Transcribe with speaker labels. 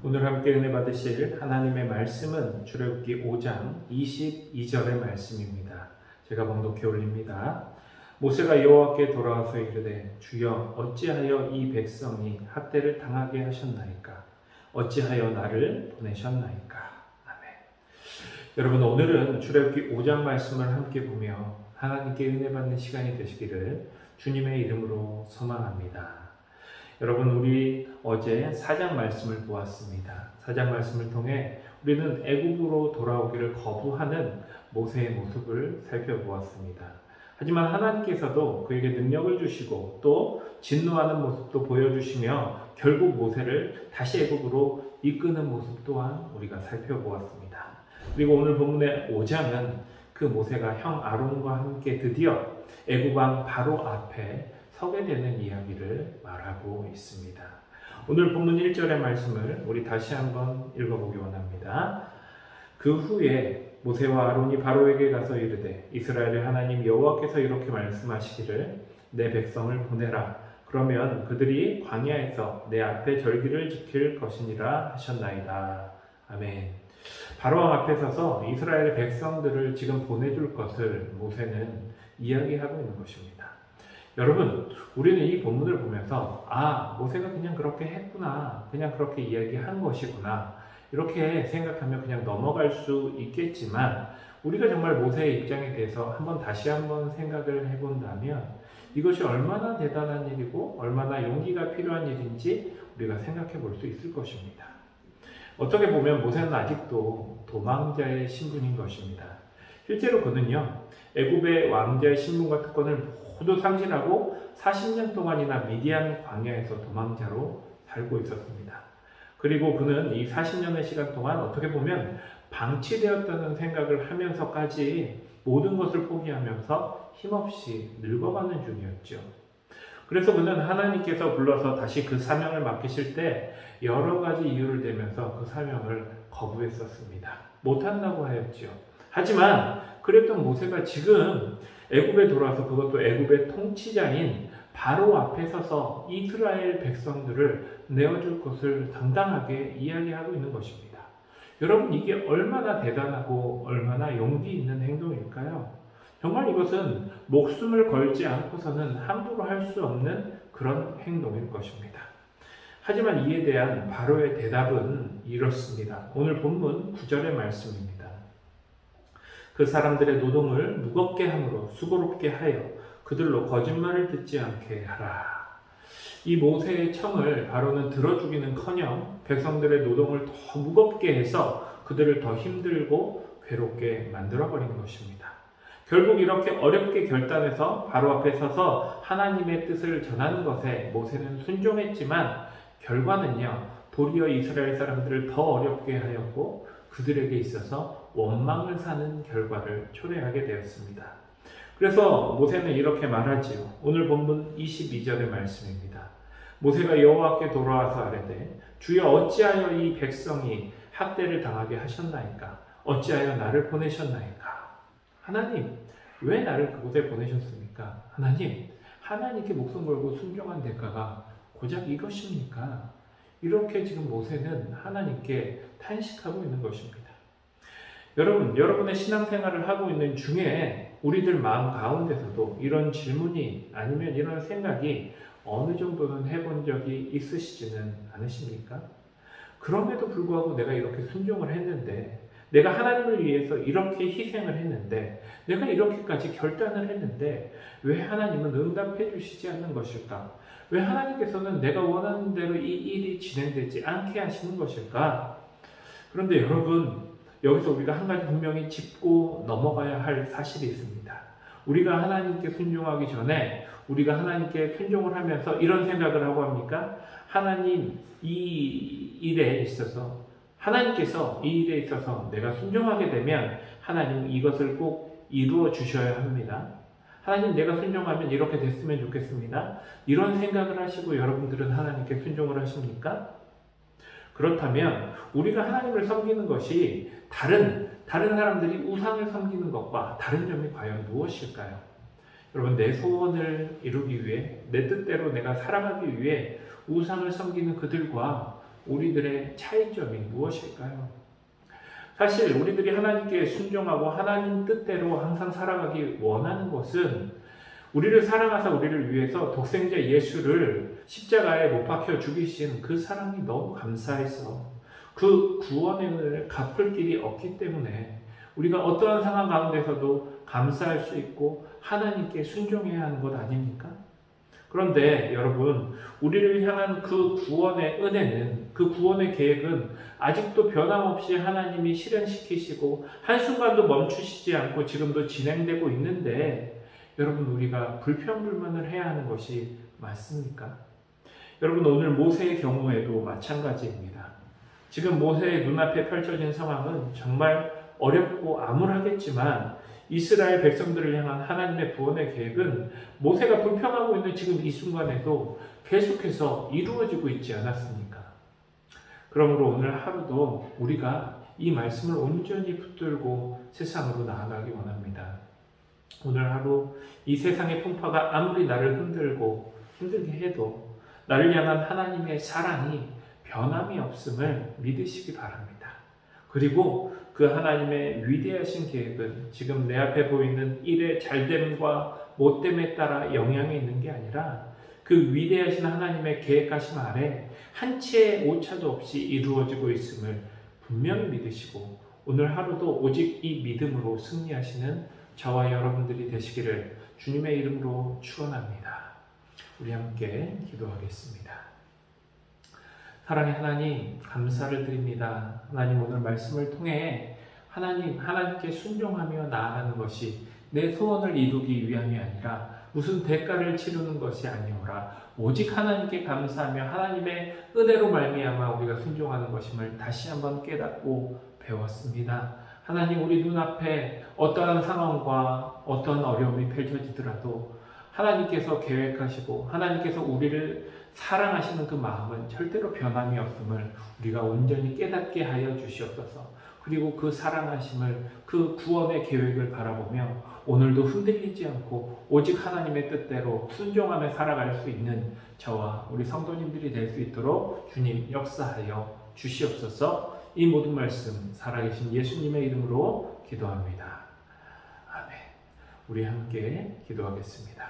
Speaker 1: 오늘 함께 은혜 받으실 하나님의 말씀은 출애굽기 5장 22절의 말씀입니다. 제가 봉독해 올립니다. 모세가 여호와께 돌아와서 이르되 주여 어찌하여 이 백성이 학대를 당하게 하셨나이까? 어찌하여 나를 보내셨나이까? 아멘. 여러분, 오늘은 출애굽기 5장 말씀을 함께 보며 하나님께 은혜 받는 시간이 되시기를 주님의 이름으로 소망합니다. 여러분, 우리 어제 4장 말씀을 보았습니다. 4장 말씀을 통해 우리는 애굽으로 돌아오기를 거부하는 모세의 모습을 살펴보았습니다. 하지만 하나님께서도 그에게 능력을 주시고 또 진노하는 모습도 보여주시며 결국 모세를 다시 애굽으로 이끄는 모습 또한 우리가 살펴보았습니다. 그리고 오늘 본문의 5장은 그 모세가 형 아론과 함께 드디어 애굽 왕 바로 앞에 서게 되는 이야기를 말하고 있습니다. 오늘 본문 1절의 말씀을 우리 다시 한번 읽어보기 원합니다. 그 후에 모세와 아론이 바로에게 가서 이르되 이스라엘의 하나님 여호와께서 이렇게 말씀하시기를 내 백성을 보내라. 그러면 그들이 광야에서 내 앞에 절기를 지킬 것이니라 하셨나이다. 아멘. 바로왕 앞에 서서 이스라엘의 백성들을 지금 보내줄 것을 모세는 이야기하고 있는 것입니다. 여러분, 우리는 이 본문을 보면서 모세가 그냥 그렇게 했구나, 그냥 그렇게 이야기한 것이구나, 이렇게 생각하면 그냥 넘어갈 수 있겠지만 우리가 정말 모세의 입장에 대해서 다시 한번 생각을 해본다면 이것이 얼마나 대단한 일이고 얼마나 용기가 필요한 일인지 우리가 생각해 볼 수 있을 것입니다. 어떻게 보면 모세는 아직도 도망자의 신분인 것입니다. 실제로 그는요, 애굽의 왕자의 신분과 특권을 모두 상실하고 40년 동안이나 미디안 광야에서 도망자로 살고 있었습니다. 그리고 그는 이 40년의 시간 동안 어떻게 보면 방치되었다는 생각을 하면서까지 모든 것을 포기하면서 힘없이 늙어가는 중이었죠. 그래서 그는 하나님께서 불러서 다시 그 사명을 맡기실 때 여러 가지 이유를 대면서 그 사명을 거부했었습니다. 못한다고 하였죠. 하지만 그랬던 모세가 지금 애굽에 돌아와서 그것도 애굽의 통치자인 바로 앞에 서서 이스라엘 백성들을 내어줄 것을 당당하게 이야기하고 있는 것입니다. 여러분, 이게 얼마나 대단하고 얼마나 용기 있는 행동일까요? 정말 이것은 목숨을 걸지 않고서는 함부로 할 수 없는 그런 행동일 것입니다. 하지만 이에 대한 바로의 대답은 이렇습니다. 오늘 본문 9절의 말씀입니다. 그 사람들의 노동을 무겁게 함으로 수고롭게 하여 그들로 거짓말을 듣지 않게 하라. 이 모세의 청을 바로는 들어주기는커녕 백성들의 노동을 더 무겁게 해서 그들을 더 힘들고 괴롭게 만들어버린 것입니다. 결국 이렇게 어렵게 결단해서 바로 앞에 서서 하나님의 뜻을 전하는 것에 모세는 순종했지만 결과는요, 도리어 이스라엘 사람들을 더 어렵게 하였고 그들에게 있어서 원망을 사는 결과를 초래하게 되었습니다. 그래서 모세는 이렇게 말하지요. 오늘 본문 22절의 말씀입니다. 모세가 여호와께 돌아와서 아뢰되 주여 어찌하여 이 백성이 학대를 당하게 하셨나이까? 어찌하여 나를 보내셨나이까? 하나님, 왜 나를 그곳에 보내셨습니까? 하나님께 목숨 걸고 순종한 대가가 고작 이것입니까? 이렇게 지금 모세는 하나님께 탄식하고 있는 것입니다. 여러분, 여러분의 신앙생활을 하고 있는 중에 우리들 마음 가운데서도 이런 질문이 아니면 이런 생각이 어느 정도는 해본 적이 있으시지는 않으십니까? 그럼에도 불구하고 내가 이렇게 순종을 했는데, 내가 하나님을 위해서 이렇게 희생을 했는데, 내가 이렇게까지 결단을 했는데 왜 하나님은 응답해 주시지 않는 것일까? 왜 하나님께서는 내가 원하는 대로 이 일이 진행되지 않게 하시는 것일까? 그런데 여러분, 여기서 우리가 한 가지 분명히 짚고 넘어가야 할 사실이 있습니다. 우리가 하나님께 순종하기 전에 우리가 하나님께 순종을 하면서 이런 생각을 하고 합니까? 하나님, 이 일에 있어서 하나님께서 이 일에 있어서 내가 순종하게 되면 하나님 이것을 꼭 이루어 주셔야 합니다. 하나님, 내가 순종하면 이렇게 됐으면 좋겠습니다. 이런 생각을 하시고 여러분들은 하나님께 순종을 하십니까? 그렇다면 우리가 하나님을 섬기는 것이 다른 사람들이 우상을 섬기는 것과 다른 점이 과연 무엇일까요? 여러분, 내 소원을 이루기 위해, 내 뜻대로 내가 살아가기 위해 우상을 섬기는 그들과 우리들의 차이점이 무엇일까요? 사실 우리들이 하나님께 순종하고 하나님 뜻대로 항상 살아가기 원하는 것은 우리를 사랑하사 우리를 위해서 독생자 예수를 십자가에 못 박혀 죽이신 그 사랑이 너무 감사해서 그 구원의 은혜를 갚을 길이 없기 때문에 우리가 어떠한 상황 가운데서도 감사할 수 있고 하나님께 순종해야 하는 것 아닙니까? 그런데 여러분, 우리를 향한 그 구원의 은혜는, 그 구원의 계획은 아직도 변함없이 하나님이 실현시키시고 한순간도 멈추시지 않고 지금도 진행되고 있는데 여러분, 우리가 불평불만을 해야 하는 것이 맞습니까? 여러분, 오늘 모세의 경우에도 마찬가지입니다. 지금 모세의 눈앞에 펼쳐진 상황은 정말 어렵고 암울하겠지만 이스라엘 백성들을 향한 하나님의 구원의 계획은 모세가 불평하고 있는 지금 이 순간에도 계속해서 이루어지고 있지 않았습니까? 그러므로 오늘 하루도 우리가 이 말씀을 온전히 붙들고 세상으로 나아가기 원합니다. 오늘 하루 이 세상의 풍파가 아무리 나를 흔들고 힘들게 해도 나를 향한 하나님의 사랑이 변함이 없음을 믿으시기 바랍니다. 그리고 그 하나님의 위대하신 계획은 지금 내 앞에 보이는 일의 잘됨과 못됨에 따라 영향이 있는 게 아니라 그 위대하신 하나님의 계획하심 아래 한 치의 오차도 없이 이루어지고 있음을 분명히 믿으시고 오늘 하루도 오직 이 믿음으로 승리하시는 저와 여러분들이 되시기를 주님의 이름으로 축원합니다. 우리 함께 기도하겠습니다. 사랑의 하나님, 감사를 드립니다. 하나님, 오늘 말씀을 통해 하나님께 순종하며 나아가는 것이 내 소원을 이루기 위함이 아니라 무슨 대가를 치르는 것이 아니오라 오직 하나님께 감사하며 하나님의 은혜로 말미암아 우리가 순종하는 것임을 다시 한번 깨닫고 배웠습니다. 하나님, 우리 눈앞에 어떠한 상황과 어떠한 어려움이 펼쳐지더라도 하나님께서 계획하시고 하나님께서 우리를 사랑하시는 그 마음은 절대로 변함이 없음을 우리가 온전히 깨닫게 하여 주시옵소서. 그리고 그 사랑하심을, 그 구원의 계획을 바라보며 오늘도 흔들리지 않고 오직 하나님의 뜻대로 순종하며 살아갈 수 있는 저와 우리 성도님들이 될 수 있도록 주님 역사하여 주시옵소서. 이 모든 말씀 살아계신 예수님의 이름으로 기도합니다. 아멘. 우리 함께 기도하겠습니다.